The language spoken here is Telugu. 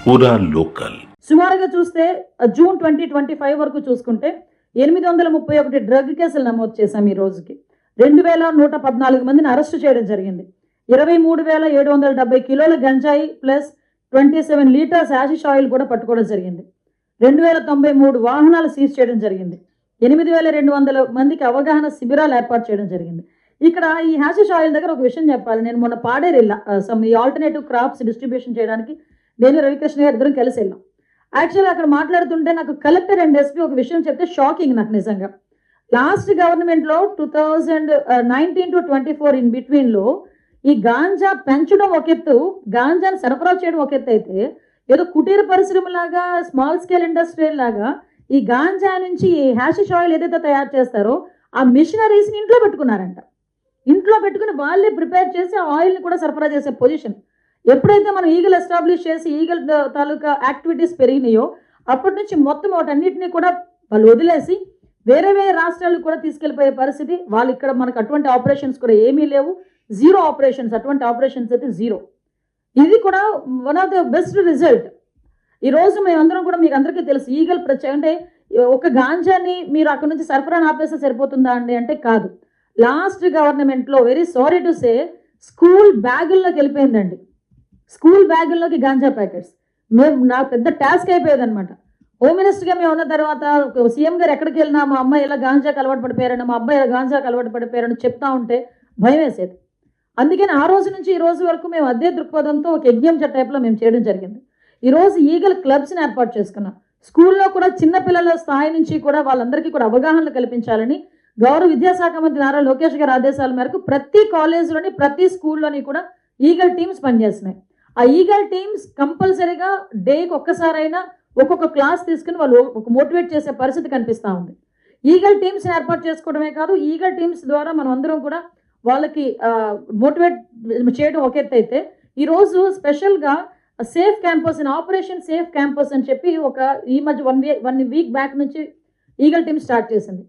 పూరా లోకల్. సుమారుగా చూస్తే జూన్ 2025 వరకు చూసుకుంటే 831 డ్రగ్ కేసులు నమోదు చేశాం. ఈ రోజుకి 2114 మందిని అరెస్ట్ చేయడం జరిగింది. 23,770 కిలోల గంజాయి ప్లస్ 27 లీటర్స్ యాషిష్ ఆయిల్ కూడా పట్టుకోవడం జరిగింది. 2093 వాహనాలు సీజ్ చేయడం జరిగింది. 8,200 మందికి అవగాహన శిబిరాలు ఏర్పాటు చేయడం జరిగింది. ఇక్కడ ఈ హ్యాషిష్ ఆయిల్ దగ్గర ఒక విషయం చెప్పాలి. నేను మొన్న పాడేరు వెళ్ళా, ఈ ఆల్టర్నేటివ్ క్రాప్స్ డిస్ట్రిబ్యూషన్ చేయడానికి నేను రవికృష్ణ గారు ఇద్దరం కలిసి వెళ్ళాం. యాక్చువల్గా అక్కడ మాట్లాడుతుంటే నాకు కలెక్టర్ అండ్ ఎస్పీ ఒక విషయం చెప్తే షాకింగ్ నాకు నిజంగా. లాస్ట్ గవర్నమెంట్లో 2019 to 24 ఇన్ బిట్వీన్లో ఈ గాంజా పెంచడం ఒక ఎత్తు, గాంజాని సరఫరా చేయడం ఒక ఎత్తు అయితే, ఏదో కుటీర పరిశ్రమలాగా స్మాల్ స్కేల్ ఇండస్ట్రీ లాగా ఈ గాంజా నుంచి ఈ హ్యాషిష్ ఆయిల్ ఏదైతే తయారు చేస్తారో ఆ మిషనరీస్ని ఇంట్లో పెట్టుకున్నారంట. ఇంట్లో పెట్టుకుని వాళ్ళే ప్రిపేర్ చేసి ఆ ఆయిల్ని కూడా సరఫరా చేసే పొజిషన్. ఎప్పుడైతే మనం ఈగల్ ఎస్టాబ్లిష్ చేసి ఈగల్ తాలూకా యాక్టివిటీస్ పెరిగినాయో అప్పటి నుంచి మొత్తం వాటన్నిటిని కూడా వాళ్ళు వదిలేసి వేరే వేరే రాష్ట్రాలకు కూడా తీసుకెళ్ళిపోయే పరిస్థితి. వాళ్ళు ఇక్కడ మనకు అటువంటి ఆపరేషన్స్ కూడా ఏమీ లేవు, జీరో ఆపరేషన్స్, అటువంటి ఆపరేషన్స్ అయితే జీరో. ఇది కూడా one of the best result. ఈరోజు మేమందరం కూడా మీకు అందరికీ తెలుసు, ఈగల్ అంటే ఒక గాంజాని మీరు అక్కడ నుంచి సరఫరా ఆపేస్తే సరిపోతుందా అండి అంటే కాదు. లాస్ట్ గవర్నమెంట్లో very sorry to say school బ్యాగుల్లోకి వెళ్ళిపోయిందండి. స్కూల్ బ్యాగుల్లోకి గాంజా ప్యాకెట్స్. నాకు పెద్ద టాస్క్ అయిపోయేది అనమాట. హోమ్ మినిస్టర్గా మేము ఉన్న తర్వాత సీఎం గారు ఎక్కడికి వెళ్ళినా మా అమ్మాయి ఇలా గాంజాకి అలవాటు పడిపోయారని, మా అబ్బాయి ఇలా గాంజాకి అలవాటు పడిపోయారని చెప్తా ఉంటే భయం వేసేది. అందుకని ఆ రోజు నుంచి ఈ రోజు వరకు మేము అదే దృక్పథంతో ఒక యజ్ఞం టైప్లో మేము చేయడం జరిగింది. ఈరోజు ఈగల్ క్లబ్స్ని ఏర్పాటు చేసుకున్నాం. స్కూల్లో కూడా చిన్నపిల్లల స్థాయి నుంచి కూడా వాళ్ళందరికీ కూడా అవగాహనలు కల్పించాలని గౌరవ విద్యాశాఖ మంత్రి నారా లోకేష్ గారి ఆదేశాల మేరకు ప్రతి కాలేజ్లోని ప్రతి స్కూల్లోని కూడా ఈగల్ టీమ్స్ పనిచేస్తున్నాయి. ఆ ఈగల్ టీమ్స్ కంపల్సరీగా డేకి ఒక్కసారైనా ఒక్కొక్క క్లాస్ తీసుకుని వాళ్ళు ఒక మోటివేట్ చేసే పరిస్థితి కనిపిస్తూ ఉంది. ఈగల్ టీమ్స్ని ఏర్పాటు చేసుకోవడమే కాదు, ఈగల్ టీమ్స్ ద్వారా మనం అందరం కూడా వాళ్ళకి మోటివేట్ చేయడం ఒక ఎత్తు అయితే, ఈరోజు స్పెషల్గా సేఫ్ క్యాంపస్ అని ఆపరేషన్ సేఫ్ క్యాంపస్ అని చెప్పి ఈ మధ్య వన్ వీక్ బ్యాక్ నుంచి ఈగల్ టీమ్ స్టార్ట్ చేసింది.